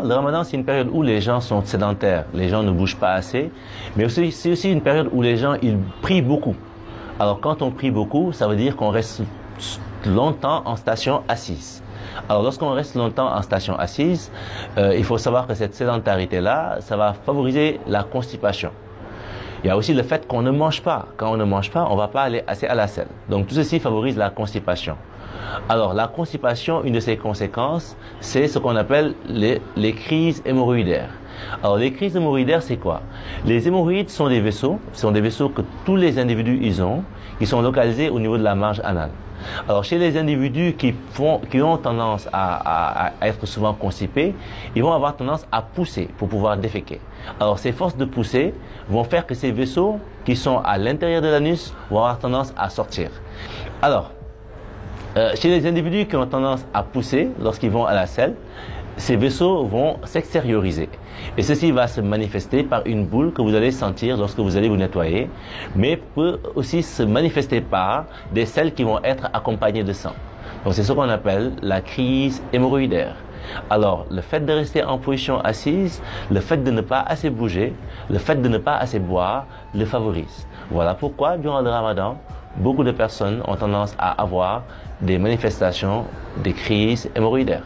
Le ramadan, c'est une période où les gens sont sédentaires, les gens ne bougent pas assez, mais c'est aussi une période où les gens, ils prient beaucoup. Alors, quand on prie beaucoup, ça veut dire qu'on reste longtemps en station assise. Alors, lorsqu'on reste longtemps en station assise, il faut savoir que cette sédentarité-là, ça va favoriser la constipation. Il y a aussi le fait qu'on ne mange pas. Quand on ne mange pas, on ne va pas aller assez à la selle. Donc, tout ceci favorise la constipation. Alors, la constipation, une de ses conséquences, c'est ce qu'on appelle les crises hémorroïdaires. Alors, les crises hémorroïdaires, c'est quoi? Les hémorroïdes sont des vaisseaux que tous les individus ils ont, qui sont localisés au niveau de la marge anale. Alors, chez les individus qui ont tendance à être souvent constipés, ils vont avoir tendance à pousser pour pouvoir déféquer. Alors, ces forces de pousser vont faire que ces vaisseaux qui sont à l'intérieur de l'anus vont avoir tendance à sortir. Alors, chez les individus qui ont tendance à pousser lorsqu'ils vont à la selle, ces vaisseaux vont s'extérioriser. Et ceci va se manifester par une boule que vous allez sentir lorsque vous allez vous nettoyer, mais peut aussi se manifester par des selles qui vont être accompagnées de sang. Donc c'est ce qu'on appelle la crise hémorroïdaire. Alors, le fait de rester en position assise, le fait de ne pas assez bouger, le fait de ne pas assez boire, le favorise. Voilà pourquoi, durant le ramadan, beaucoup de personnes ont tendance à avoir des manifestations, des crises hémorroïdaires.